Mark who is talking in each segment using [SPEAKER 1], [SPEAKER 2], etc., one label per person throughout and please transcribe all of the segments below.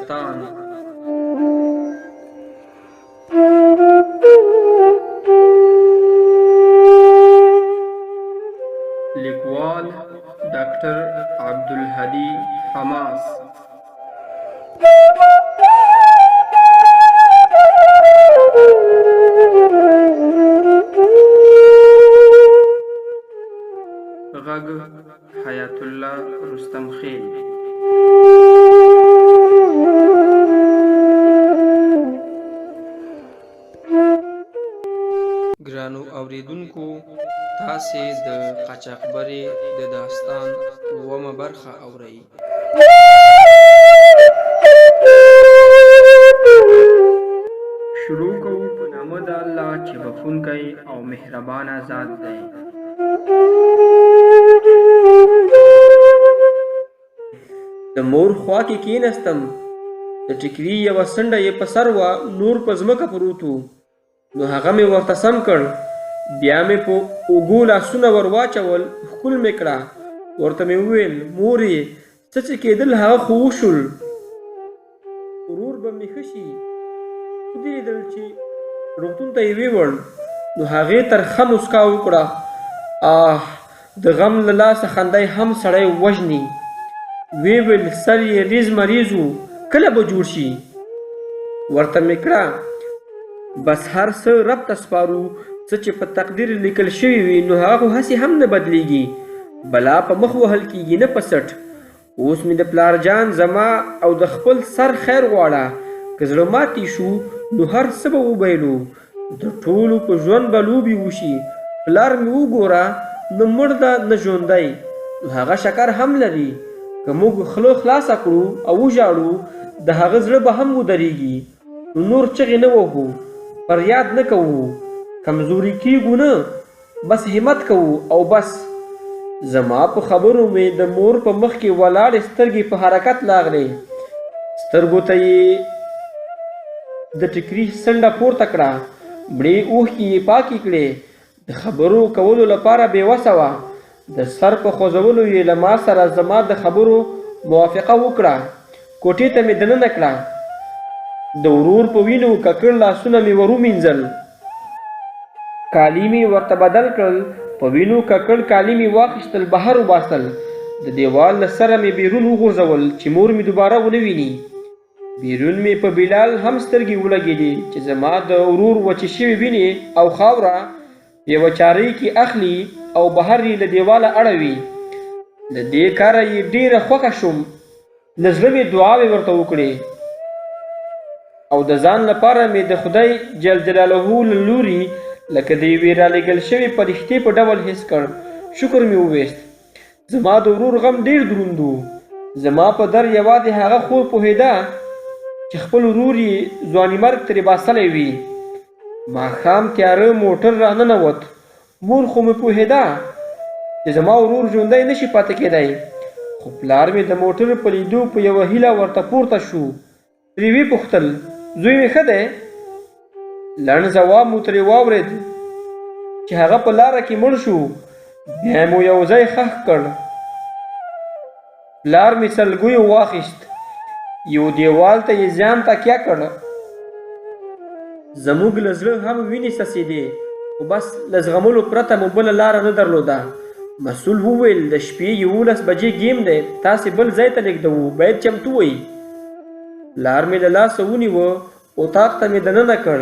[SPEAKER 1] داستان. لیکوال ډاکټر عبدالهادي حماس. غږ حیات الله رستم خیل. ګرانو اوریدونکو، تاسې د قاچاقبرې د داستان اومه برخه اورئ. شروع کوو په نامه د الله چې بخښونکی او مهربانه ذات دی. د مور خوا کې کېناستم، د ټیکري یوه څنډه یې په سر وه، نور په ځمکه پروت و. نو هغه مې ورته سم کړ، بیا مې په اوږو لاسونه ور واچول، ښکل مې کړه. ورته مې وویل مورې څه چې کېدل هغه خو وشول، ورور به مې ښه شي. ودرېدل چې روغتون ته یې ویوړ، نو هغې ترخه موسکا وکړه. د غم له لاسه خندی هم سړی وژني. ویې ویل سر یې ریز مریض و، کله به جوړ شي؟ ورته مې کړه بس هر څه رب ته سپارو، څه چې په تقدیر لیکل شوي وي نو هغه خو هسې هم نه بدلیږي. بلا په مخ وهل کېږي نه په سټ. اوس مې د پلار جان زما او د خپل سر خیر غواړه. که زړه ماتې شو نو هر څه به وبایلو، د ټولو په ژوند به لوبې وشي. پلار مې وګوره، نه مړ ده نه ژوندی، نو هغه شکر هم لري. که موږ خوله خلاصه کړو او وژاړو د هغه زړه به هم ودرېږي. نو نور چغې نه وهو، فریاد نه کوو، کمزوري کېږو نه، بس همت کوو او بس. زما په خبرو مې د مور په مخ کې ولاړې سترګې په حرکت لاغلې. سترګو ته یې د ټیکري څنډه پورته کړه، مړې اوښکې یې پاکې کړې. د خبرو کولو لپاره بېوسه وه. د سر په خوځولو یې له ما سره زما د خبرو موافقه وکړه. کوټې ته مې دننه کړه. د ورور په وینو ککړ لاسونه مې ور ومینځل، کالي مې ورته بدل کړل، په وینو ککړ کالي مې واخیستل، بهر وباسل. د دیوال له سره مې بیرون وغورځول چې مور مې دوباره ونه ویني. بیرون مې په بلال هم سترګې ولګېدې چې زما د ورور وچې شوې وینې او خاوره یوه چارۍ کې اخلي او بهر یې له دیواله اړوي. د دې کاره یې ډېره خوښه شوم. له زړه مې دعاوې ورته وکړې او د ځان لپاره مې د خدای جل جلاله له لوري لکه د یوې رالېږل شوې فرښتې په ډول حس کړ. شکر مې وویست. زما د ورور غم ډېر دروند و. زما په در یوازې هغه خور پوهېده چې خپل ورور یې ځواني مرګ ترې باسلی وي. ماښام تیاره موټر راننوت. مور خو مې پوهېده چې زما ورور ژوندی نشي پاتې کېدی، خو پلار مې د موټر په لیدو په یوه هیله ورته پورته شو. ترې ویې پوښتل زوی مې ښه دی؟ لنډ ځواب مو ترې واورېد چې هغه په لاره کې مړ شو. بیا مو یو ځای ښخ کړ. پلار مې سلګیو واخیست، یو دیوال ته یې ځان تکیه کړ. زموږ له زړه هم وینې څڅېدې، خو بس له زغملو پرته مو بله لاره نه درلوده. مسؤل وویل د شپې 11 بجې ګیم دی، تاسې بل ځای ته لېږدوو، باید چمتو وئ. پلار مې له لاسه ونیوه، اتاق ته مې دننه کړ.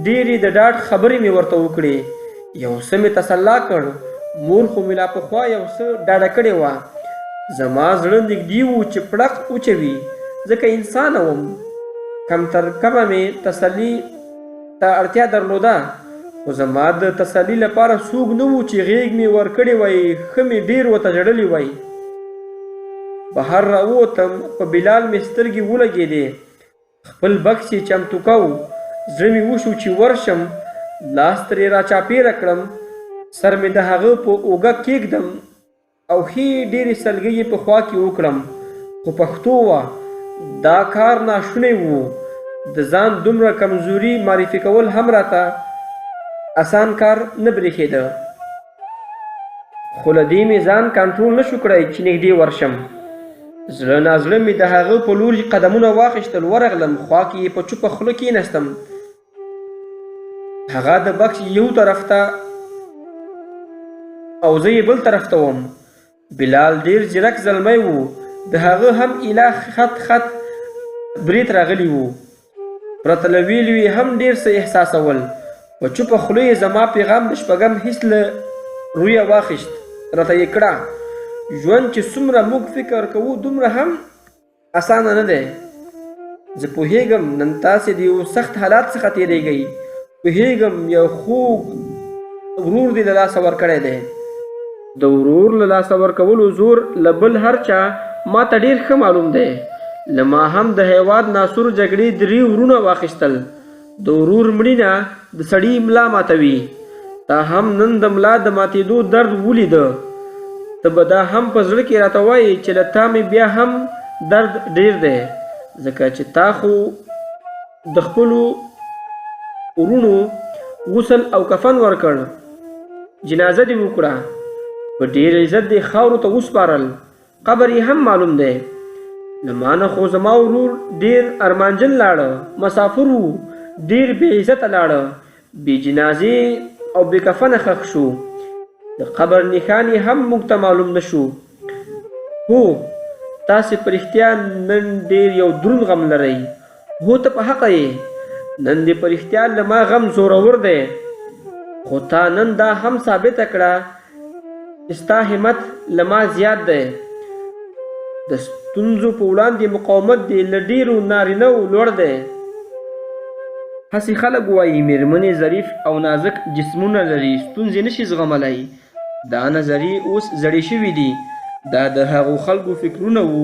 [SPEAKER 1] ډېرې د ډاډ خبرې مې ورته وکړې، یو څه مې تسلا کړ. مور خو مې لا پخوا یو څه ډاډه کړې وه. زما زړه نږدې و چې پړق وچوي، ځکه انسانه وم. کم تر کمه مې تسلي ته اړتیا درلوده، خو زما د تسلي لپاره څوک نه و چې غېږ مې ورکړې وای، ښه مې ډېر ورته ژړلي وای. بهر راووتم، په بلال مې سترګې ولګېدې. خپل بکس یې چمتو کو. زړه مې وشو چې ورشم، لاس ترې راچاپېره کړم، سر مې د هغه په اوږه کېږدم او ښې ډېرې سلګۍ یې په خوا کې وکړم. خو پښتو وه، دا کار ناشونی و. د ځان دومره کمزوري معرفي کول هم راته اسان کار نه برېښېده. خو له دې مې ځان کنټرول نه شو کړی چې نږدې ورشم. زړه نازړه مې د هغه په لور قدمونه واخیستل. ورغلم، خوا کې یې په چوپه خوله کېناستم. هغه د بکس یو طرف ته او زه یې بل طرف ته وم. بلال ډېر ځیرک زلمی و. د هغه هم ایله خط خط برید راغلی و. پرته له ویلو یې هم ډېر څه احساسول. په چوپه خوله یې زما پیغام د شپږم حس له رویه واخیست. راته یې کړه: ژوند چې څومره موږ فکر کوو دومره هم اسانه نه دی. زه پوهیږم نن تاسې د یو سخت حالات څخه تېرېږئ. پوهیږم یو خوږ ورور دې له لاسه ورکړی دی. د ورور له لاسه ورکولو زور له بل هر چا ما ته ډېر ښه معلوم دی. له ما هم د هیواد ناصور جګړې 3 ورونه واخیستل. د ورور مړینه د سړي ملا ماتوي. تا هم نن د ملا د ماتېدو درد ولیده. ته به دا هم په زړه کې راته وایې چې له تا مې بیا هم درد ډېر دی، ځکه چې تا خو د خپلو ورونو غسل او کفن ورکړ، جنازه دې وکړه، په ډېر عزت دې خاورو ته وسپارل، قبر یې هم معلوم دی. له ما نه خو زما ورور ډېر ارمانجن لاړه، مسافر و، ډېر بې عزته لاړه، بې جنازې او بې کفنه ښخ شو. د قبر نښان یې هم موږ ته معلوم نه شو. هو تاسې په رښتیا نن ډېر یو دروند غم لرئ. هو ته په حقه یې، نن دې په رښتیا له ما غم زورور دی. خو تا نن دا هم ثابته کړه چې ستا همت له ما زیات دی. د ستونزو په وړاندې مقاومت دې له ډېرو نارینهو لوړ دی. هسې خلک وایي مېرمنې ظریف او نازک جسمونه لري، ستونزې نشي زغملی. دا نظریې اوس زړې شوي دي. دا د هغو خلکو فکرونه وو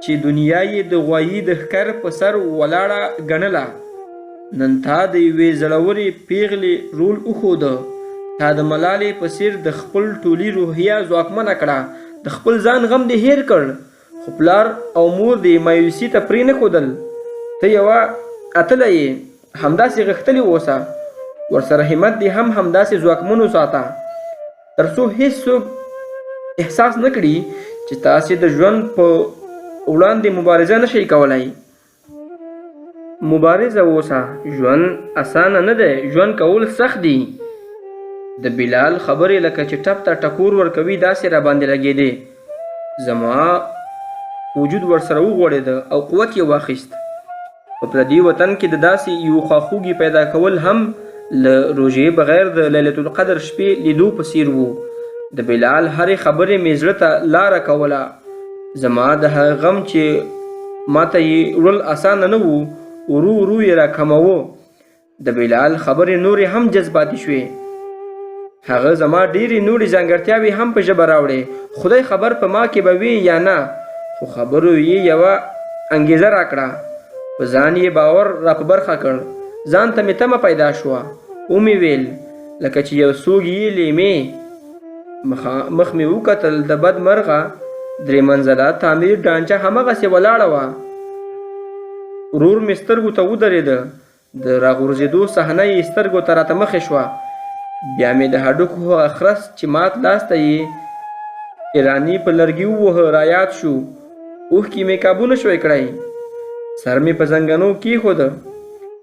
[SPEAKER 1] چې دنیا یې د غوایي د ښکر په سر ولاړه ګڼله. نن تا د یوې زړورې پیغلې رول وښوده. تا د ملالې په څېر د خپل ټولي روحیه ځواکمنه کړه. د خپل ځان غم دې هیر کړ، خو پلار او مور دې مایوسي ته پرې نه ښودل. ته یوه اتله یې، همداسې غښتلې اوسه. ورسره همت دې هم همداسې ځواکمن وساته، تر څو هېڅوک احساس نه کړي چې تاسې د ژوند په وړاندې مبارزه نشئ کولی. مبارزه اوسه. ژوند اسانه نه دی، ژوند کول سخت دي. د بلال خبرې لکه چې ټپ ته ټکور ورکوي داسې راباندې لګېدې. زما وجود ورسره وغوړېده او قوت یې واخیست. په پردي وطن کې د داسې یو خواخوږي پیدا کول هم له روژې بغیر د لیلة القدر شپې لیدو په څیر وو. د بلال هرې خبرې مې زړه ته لاره کوله. زما د هغه غم چې ماته یې وړل اسانه نه وو، ورو ورو یې راکموه. د بلال خبرې نورې هم جذباتي شوې. هغه زما ډېرې نورې ځانګړتیاوې هم په ژبه راوړې. خدای خبر په ما کې به وي یا نه، خو خبرو یې یوه انګیزه راکړه. په ځان یې باور را په برخه کړ. ځان ته مې تمه پیدا شوه. ومې ویل لکه چې یو څوک یې لیمې. مخ مې وکتل، د بد مرغه 3 منزله تعمیر ډانچه همغسې ولاړه وه. ورور مې سترګو ته ودرېده. د راغورځېدو صحنه یې سترګو ته راته مخې شوه. بیا مې د هډوکو هغه خرس چې مات لاس ته یې ایراني په لرګي ووهه رایاد شو. اوښکې مې کابو نه شوی کړی. سر مې په زنګنو کېښوده.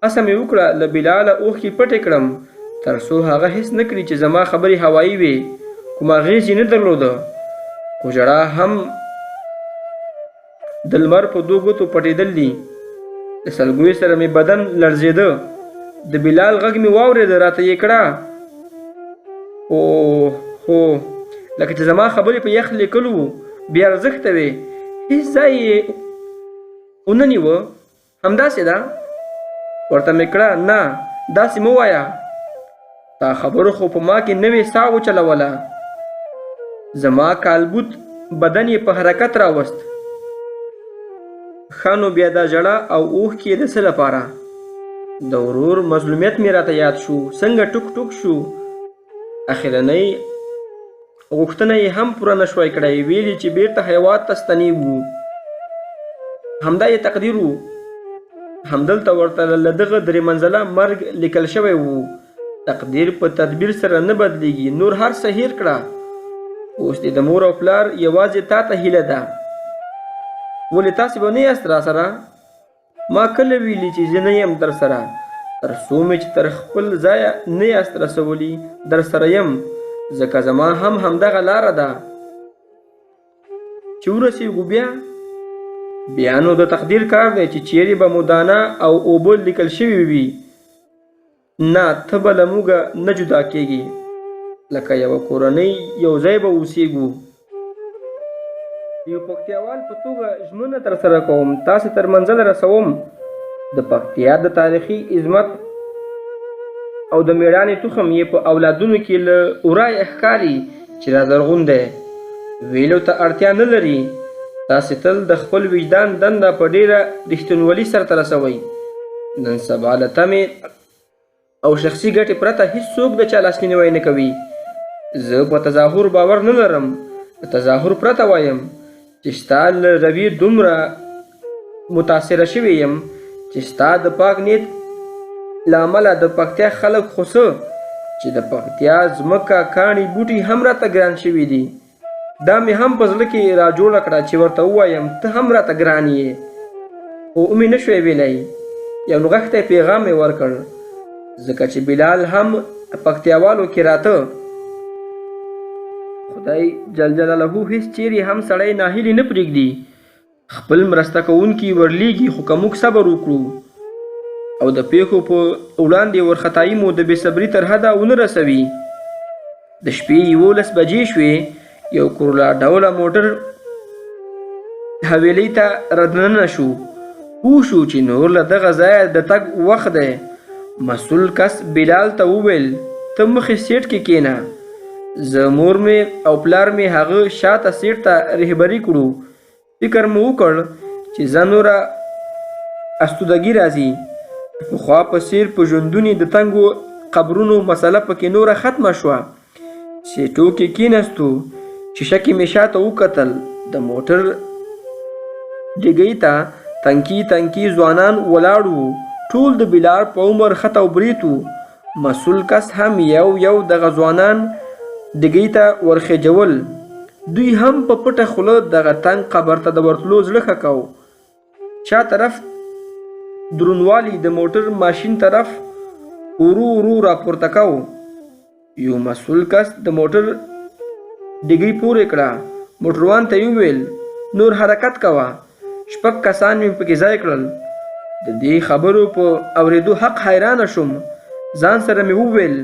[SPEAKER 1] هڅه مې وکړه له بلاله اوښکې پټې کړم، تر څو هغه حس نه کړي چې زما خبرې هوایي وې، کوم اغېز یې نه درلوده. خو ژړا هم د لمر په 2 ګوتو پټېدل دي. د سلګیو سره مې بدن لړزېده. د بلال غږ مې واورېده، راته یې کړه: هو لکه چې زما خبرې په یخ لیکلو وو، بې ارزښته وې، هېڅ ځای یې ونه نیوه. همداسې ده؟ ورته مې کړه: نه داسې مه وایه، تا خبرو خو په ما کې نوې ساه وچلوله. زما کالبوت بدن یې په حرکت راوست. ښه نو بیا دا ژړا او اوښکې د څه لپاره؟ د ورور مظلومیت مې راته یاد شو، څنګه ټوک ټوک شو. اخرنۍ غوښتنه یې هم پوره نه شوی کړی. ویلي چې بیرته هیواد ته ستنېږو. همدا یې تقدیر و. همدلته ورته له دغه 3 منزله مرګ لیکل شوی و. تقدیر په تدبیر سره نه بدلیږي. نور هر څه هیر کړه. اوس دې د مور او پلار یوازې تا ته هیله ده. ولې تاسې به نه یاست را سره؟ ما کله ویلي چې زه نه یم در سره، تر څو مې چې تر خپل ځایه نه یاست رسولي در سره یم، ځکه زما هم همدغه لاره ده. چې ورسېږو بیا نو د تقدیر کار دی چې چیرې به مو دانه او اوبه لیکل شوي وي. نه ته به له موږه نه جدا کېږي، لکه یوه کورنۍ یو ځای به اوسېږو. یو پکتیاوال په توګه ژمنه در سره کوم تاسې تر منزل رسوم. د پکتیا د تاریخي عظمت او د میړانې تخم یې په اولادونو کې له ورایه ښکاري چې را زرغون دی. ویلو ته اړتیا نه لري، تاسې تل د خپل وجدان دنده په ډیره رښتینولي سرته رسوئ. نن سبا له تمې او شخصي ګټې پرته هیڅوک د چا لاسنیوی نه کوي. زه په تظاهر باور نه لرم، د تظاهر پرته وایم چې ستا له رویې دومره متاثره شوی یم چې ستا د پاک نیت له امله د پکتیا خلک خو څه چې د پکتیا ځمکه کاڼي بوټي هم راته ګران شوي دي. دا مې هم په زړه کې را جوړه کړه چې ورته ووایم ته هم راته ګران یې، خو مې نه شوی ویلی. یو نغښتی پیغام مې ورکړ، ځکه چې بلال هم پکتیاوالو کې راته. خدای جل جلاله هیڅ چیرې هم سړی ناهیلي نه پرېږدي. خپل مرسته کوونکي ورلیږي، خو که موږ صبر وکړو او د پیښو په وړاندې ورختایي مو د بېصبري تر حده ونه رسوي. د شپې 11 بجې شوې. یو کرولا ډوله موټر حویلۍ ته ردننه شو. پوه شو چې نور له دغه ځایه د تګ وخت دی. مسؤل کس بلال ته وویل ته مخې سیټ کې کېنه. زه مور مې او پلار مې هغه شاته سیټ ته رهبري کړو. فکر مو وکړ چې زه نوره استودګي راځي. پخوا په څېر په ژوندوني د تنګو قبرونو مسله پکې نوره ختمه شوه. سیټو کې کېناستو. شیشه کې مې شاته وکتل. د موټر ډیګۍ ته تنکي ځوانان ولاړ وو. ټول د بلال په عمر خط او برېت وو. مسؤل کس هم یو دغه ځوانان ډیګۍ ته ورخېجول. دوی هم په پټه خوله دغه تنګ قبر ته د ورتلو زړه ښه کو. چا طرف درونوالي د موټر ماشین طرف ورو راپورته کو. یو مسؤل کس د موټر ډیګۍ پورې کړه. موټروان ته یې وویل نور حرکت کوه. 6 کسان مې پکې ځای کړل. د دې خبرو په اورېدو حق حیرانه شوم. ځان سره مې وویل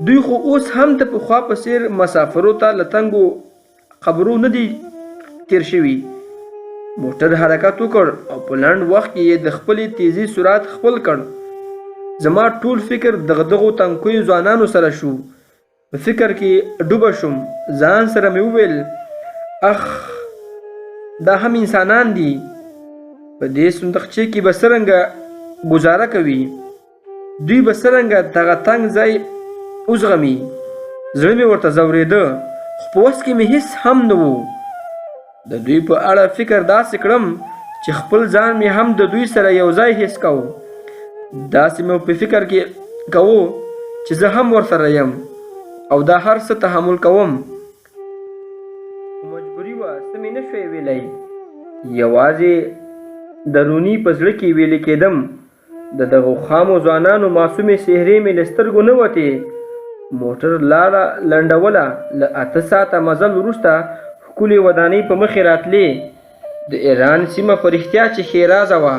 [SPEAKER 1] دوی خو اوس هم د پخوا په څېر مسافرو ته له تنګو خبرو نه دي تیر شوي. موټر حرکت وکړ او په لنډ وخت کې یې د خپلې تیزي سرعت خپل کړ. زما ټول فکر دغو تنکیو ځوانانو سره شو. په فکر کې ډوبه شوم. ځان سره مې وویل اخ دا هم انسانان دي، په دې صندوقچې کې به څرنګه ګزاره کوي، دوی به څرنګه دغه تنګ ځای وزغمي. زړه مې ورته ځورېده، خو په وس کې مې هیڅ هم نه و. د دوی په اړه فکر داسې کړم چې خپل ځان مې هم د دوی سره یو ځای حس کوو. داسې مې په فکر کې کوو چې زه هم ورسره یم او دا هر څه تحمل کوم. مجبوري وه، څه مې نه شوی ویلی. یوازې دروني په زړه کې ویلې کېدم. د دغو خامو ځوانانو معصومې څهرې مې له سترګو نه وتې. موټر لاره لنډوله. له 8 ساعته مزل وروسته ښکلې ودانۍ په مخې راتلې. د ایران سیمه په رښتیا چې ښېرازه وه.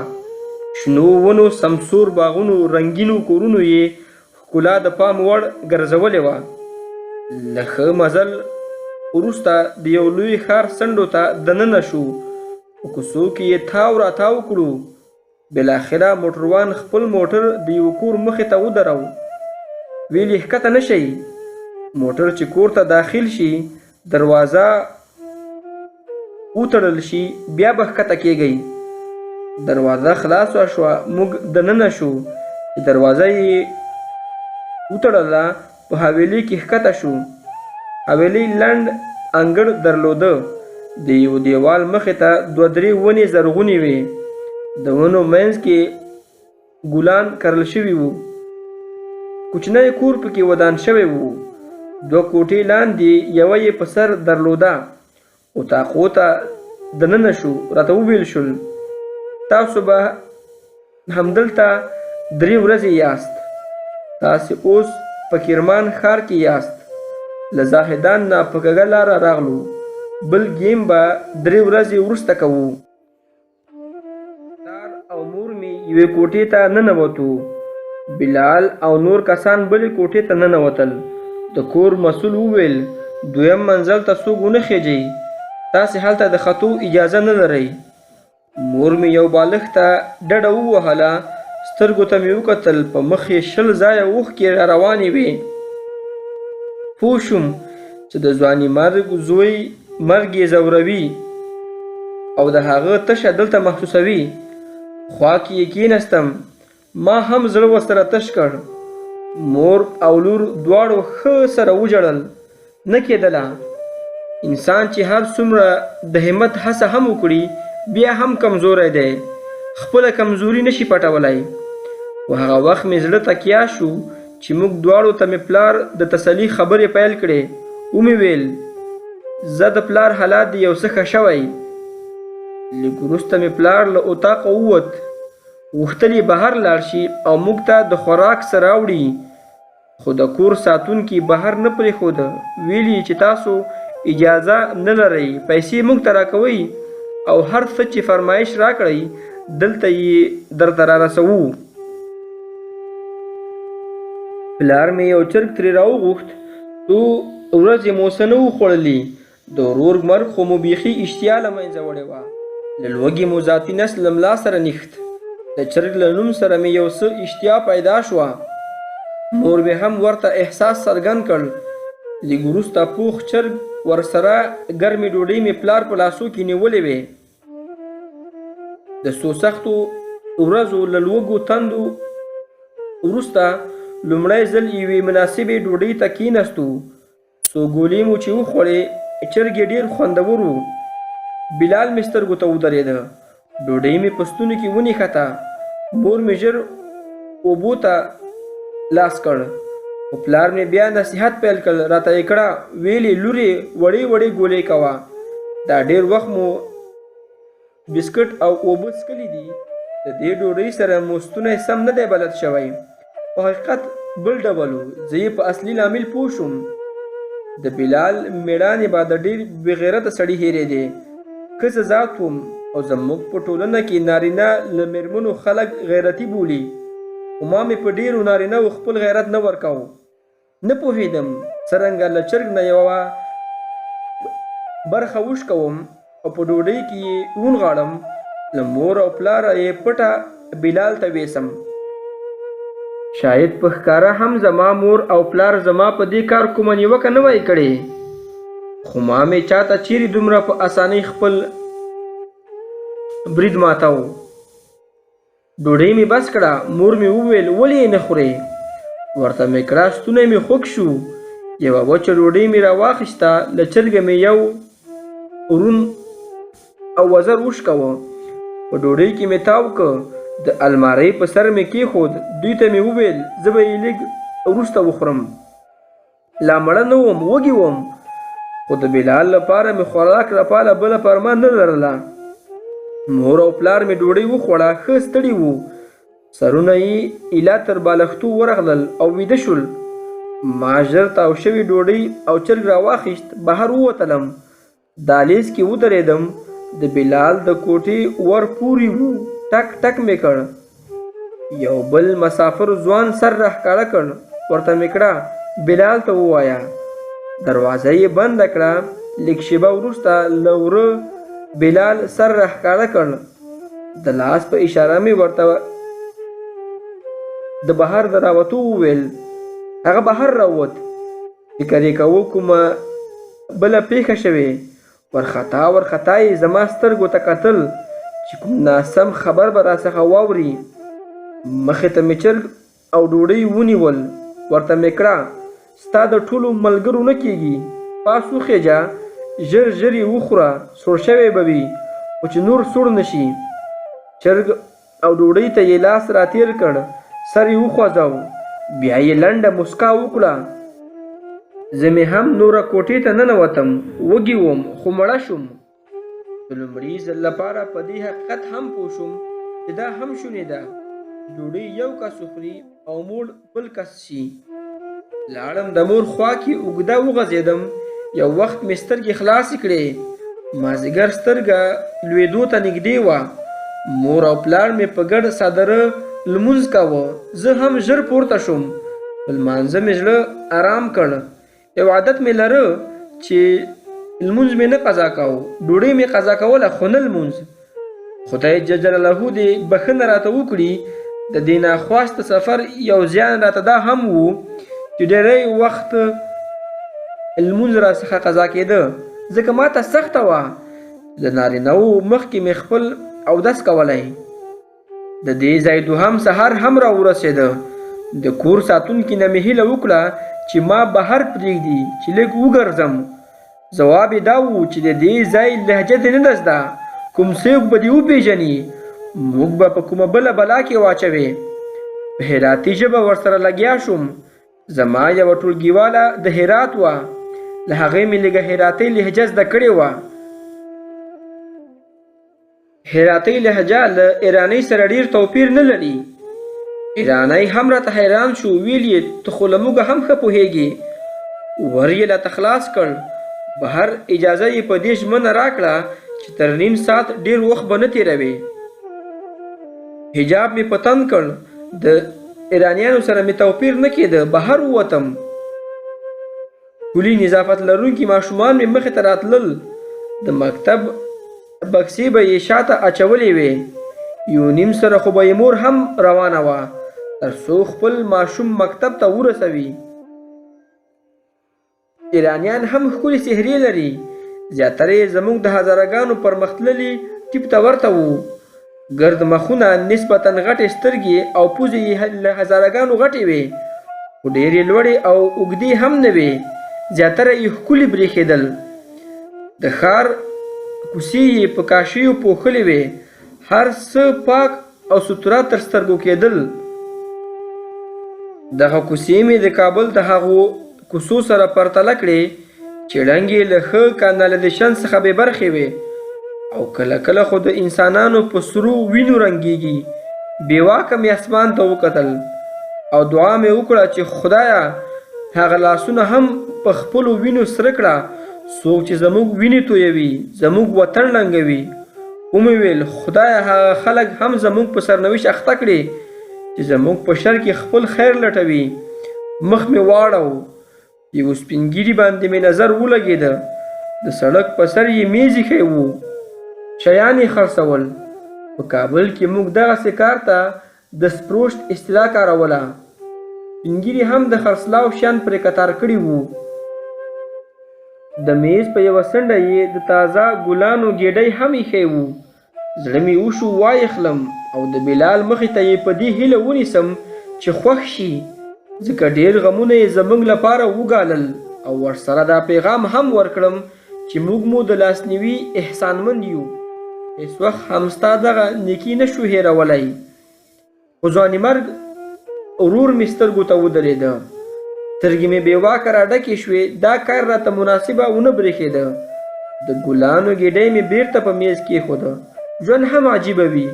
[SPEAKER 1] شنو ونو، سمسور باغونو، رنګینو کورونو یې ښکلا د پام وړ ګرځولې وه. له ښه مزل وروسته د یو لوی ښار څنډو ته دننه شو. په کوڅو کې یې تاو راتاو کړو. بالاخره موټروان خپل موټر د یو کور مخې ته ودرو. ویل یې ښکته نه شئ. موټر چې کور ته داخل شي دروازه وتړل شي بیا به ښکته کېږئ. دروازه خلاصه شوه. موږ دننه شو. دروازه یې وتړله. په حویلۍ کې ښکته شو. حویلۍ لنډ انګړ درلوده. د یو دیوال مخې ته 2-3 ونې زرغونې وې. د ونو منځ کې ګلان کرل شوي وو. کوچنی کور پکې ودان شوی وو. 2 کوټې لاندې یوه یې په سر درلوده. اتاقو ته دننه شو. راته وویل شول تاسو به همدلته 3 ورځې یاست. تاسې اوس په کرمان ښار کې یاست. له زاهدان نه په کږه لاره راغلو. بل ګیم به 3 ورځې وروسته کوو. پلار او مور مې یوې کوټې ته ننوتو. بلال او نور کسان بلې کوټې ته ننوتل. د کور مسؤل وویل 2م منزل ته څوک ونه خیجئ. تاسې هلته د ختو اجازه نه لرئ. مور مې یو بالښت ته ډډه ووهله. سترګو ته مې وکتل. په مخ یې 20 ځایه اوښکې را روانې وې. پوه شوم چې د ځواني زوی مرګ یې ځوروي او د هغه تشه دلته محسوسوي. خوا کې یې کېناستم. ما هم زړه ورسره تش کړ. مور او لور دواړو ښه سره وژړل. نه کېدله. انسان چې هر څومره د همت هڅه هم وکړي بیا هم کمزوری دی. خپله کمزوري نشي پټولی. و هغه وخت مې زړه تکیا شو چې موږ دواړو ته مې پلار د تسلي خبرې پیل کړې. ومې ویل زه د پلار حالات دی یو څه ښه شوی. لږ وروسته مې پلار له اطاقه ووت. غوښتل یې بهر لاړ شي او موږ ته د خوراک څه راوړي. خو د کور ساتونکي بهر نه پرېښوده. ویل یې چې تاسو اجازه نه لرئ. پیسې موږ ته راکوئ او هر څه چې فرمایش راکړئ دلته یې درته را رسوو. پلار مې یو چرګ ترې راوغوښت. 2 ورځې مو څه نه وو خوړلي. د ورور مرګ خو مو بیخي اشتیا له منځه وړې وه. له لوږې مو ذاتي نسل له ملا سره نیښت. د چرګ له نوم سره مې یو څه اشتیا پیدا شوه. مور مې هم ورته احساس څرګند کړ. لږ وروسته پوخ چرګ ورسره ګرمې ډوډۍ مې پلار په لاسو کې نیولې وې. د څو سختو ورځو له لوږو تندو وروسته لومړی ځل یوې مناسبې ډوډۍ ته کېناستو. څو ګولې مو چې وخوړې چرګ یې ډېر خوندور و. بلال مې سترګو ته ودرېده. ډوډۍ مې په ستوني کې ونښته. مور مې ژر اوبو ته لاس کړ. خو پلار مې بیا نصیحت پیل کړ. راته یې کړه ویلې لورې وړې وړې ګولې کوه. دا ډېر وخت مو بسکټ او اوبه څښلي دي. د دې ډوډۍ سره مو ستونی سم نه دی بلد شوی. په حقیقت بل ډول و. زه یې په اصلي لامل پوه شوم. د بلال میړانې به د ډېر بېغیرته سړي هېرېدې. ښځه ذات وم او زموږ په ټولنه کې نارینه له میرمنو خلک غیرتي بولي. خو ما مې په ډېرو نارینهو خپل غیرت نه ورکاوه. نه پوهېدم څرنګه له چرګ نه یوه برخه وشکوم او په ډوډۍ کې یې ونغاړم. له مور او پلاره یې پټه بلال ته ویسم. شاید په ښکاره هم زما مور او پلار زما په دې کار کومه نیوکه نه وای کړې. خو ما مې چاته چیرې دومره په اسانۍ خپل برید ماتاو. ډوډۍ مې بس کړه. مور مې وویل ولې یې نه خورې؟ ورته مې کړه ستونی مې خوږ شو. یوه وچه ډوډۍ مې راواخیسته. له چرګه مې یو ورون او وزر وشکوه. په ډوډۍ کې مې تاو که. د المارۍ په سر مې کېښود. دوی ته مې وویل زه به یې لږ وروسته وخورم. لا مړه نه وم وږې وم. خو د بلال لپاره مې خوراک لپاره بله پرما نه لرله. مور او پلار مې ډوډۍ وخوړه. ښه ستړي وو. سرونه یې ایله تر بالښتو ورغلل او ویده شول. ما ژر تاو شوې ډوډۍ او چرګ راواخیست. بهر ووتلم. دهلیز کې ودرېدم. د بلال د کوټې ور پورې وو. ټک ټک مې کړ. یو بل مسافر ځوان سر راښکاره کړ. ورته مې کړه بلال ته ووایه. دروازه یې بنده کړه. لږ شېبه وروسته له وره بلال سر راښکاره کړ. د لاس په اشاره مې ورته د بهر د راوتو وویل. هغه بهر راووت. فکر یې کوه کومه بله پیښه شوې. ورخطا یې زما سترګو ته کتل چې کوم ناسم خبر به راڅخه واوري. مخې ته مې چرګ او ډوډۍ ونیول. ورته مې کړه ستا د ټولو ملګرو نه کېږي. پاس وخېجه. ژر یې وخوره. سوړ شوی به وي خو چې نور سوړ نه شي. چرګ او ډوډۍ ته یې لاس راتېر کړ. سر یې وخوځاو. بیا یې لنډه مسکا وکړه. زه مې هم نوره کوټې ته ننوتم. وږې وم خو مړه شوم. د لومړي ځل لپاره په دې حقیقت هم پوه شوم چې دا هم شونې ده ډوډۍ یو کس وخوري او موړ بل کس شي. لاړم د مور خوا کې اوږده وغځېدم. یو وخت مې سترګې خلاصې کړې. مازدیګر سترګه لوېدو ته نږدې وه. مور او پلار مې په ګډ څادره لمونځ کاوه. زه هم ژر پورته شوم. په لمانځه مې زړه آرام کړ. یو عادت مې لره چې لمونځ مې نه قضا کاوه. ډوډۍ مې قضا کوله خو نه لمونځ. خدای جل جلاله دې بښنه راته وکړي. د دې ناخواسته سفر یو زیان راته دا هم و چې ډېری وخت لمونځ راڅخه قضا کېده ځکه ماته سخته وه. د نارینه‌وو مخکې مې خپل اودس کولی. د دې ځای دوهم سهار هم راورسېده. د کور ساتونکي نه مې هیله وکړه چې ما بهر پرېږدي چې لږ وګرځم. ځواب یې دا و چې د دې ځای لهجه دې نه زده، کوم څوک به دې وپېژني، موږ به په کومه بله بلا کې واچوې. په هراتي ژبه ورسره لګیا شوم. زما یوه ټولګیواله د هرات وه. له هغې مې لږه هراتۍ لهجه زده کړې وه. هراتۍ لهجه له ایرانۍ سره ډېر توپیر نه لري. ایرانی هم راته حیران شو. ویل یې ته خو له موږه هم ښه پوهېږې. ور یې راته خلاص کړ. بهر اجازه یې په دې ژمنه راکړه چې تر نیم ساعت ډېر وخت به نه تېروې. حجاب مې په تن کړ. د ایرانیانو سره مې توپیر نه کېده. بهر ووتم. کلي نظافت لرونکي ماشومان مې مخې ته راتلل. د مکتب بکسې به یې شاته اچولې وې. یو نیم سره خو به یې مور هم روانه وه تر څو خپل ماشوم مکتب ته ورسوي. ایرانیان هم ښکلې څهرې لري. زیاتره یې زموږ د هزاره ګانو پرمختللي ټیپ ته ورته وو. ګرد مخونه، نسبتا غټې سترګې او پوزې یې له هزاره ګانو غټې وې خو ډېرې لوړې او اوږدې هم نه وې. زیاتره یې ښکلې برېښېدل. د ښار کوڅې یې په کاشیو پوښلې وې. هر څه پاک او سوتره تر سترګو کېدل. دغه کوڅې مې د کابل د هغو کوڅو سره پرتله کړې چې ړنګې له ښه کانالیزیشن څخه بې برخې وې او کله کله خو د انسانانو په سرو وینو رنګېږي. بې واکه مې اسمان ته وکتل او دعا مې وکړه چې خدایه هغه لاسونه هم په خپلو وینو سره کړه څوک چې زموږ وینې تویوي، زموږ وطن ړنګوي. ومې ویل خدایه هغه خلک هم زموږ په سرنوشت اخته کړي چې زموږ په شر کې خپل خیر لټوي. مخ مې واړو. یو سپین ږیري باندې مې نظر ولګېده. د سړک په سر یې میز ایښی و. شیان یې خرڅول. په کابل کې موږ دغسې کار ته د سپروشت اصطلاح کاروله. سپین ږیري هم د خرڅلاو شیان پرې کتار کړي وو. د میز په یوه څنډه یې د تازه ګلانو ګېډۍ هم ایښی و. زړه مې وشو وایخلم او د بلال مخې ته یې په دې هیله ونیسم چې خوښ شي ځکه ډېر غمونه یې زموږ لپاره وګالل او ورسره دا پیغام هم ورکړم چې موږ مو د لاسنیوي احسانمند یو. هېڅ وخت هم ستا دغه نیکي نه شو هېرولی. خو ځوانیمرګ ورور مې سترګو ته ودرېده. سترګې مې بې واکه راډکې شوې. دا کار راته مناسبه ونه برېښېده. د ګلانو ګېډۍ مې بېرته په میز کېښوده. ژوند هم عجیبه وي.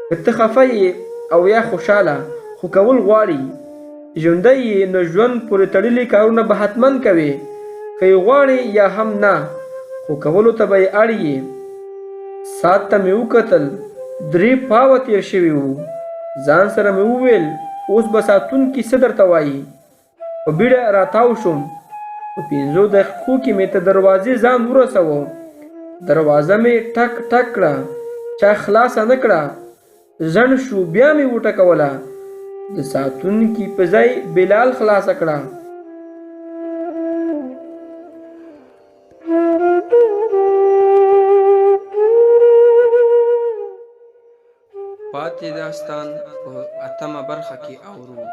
[SPEAKER 1] که ته خفه یې او یا خوشحاله خو کول غواړي. ژوندی یې نو ژوند پورې تړلي کارونه به حتماً کوې که یې غواړې یا هم نه خو کولو ته به یې اړ یې. ساعت ته مې وکتل. 3 پاوه تېر شوي وو. ځان سره مې وویل اوس به ساتونکي څه درته وایي. په بیړه راتاو شوم. په 5 دقیقو کې مې تر دروازې ځان ورسوه. دروازه مې ټک ټک کړه. چا خلاصه نه کړه. ځنډ شو. بیا مې وټکوله. د ساتونکي په ځای بلال خلاصه کړه. پاتې داستان په 8مه برخه کې اورو.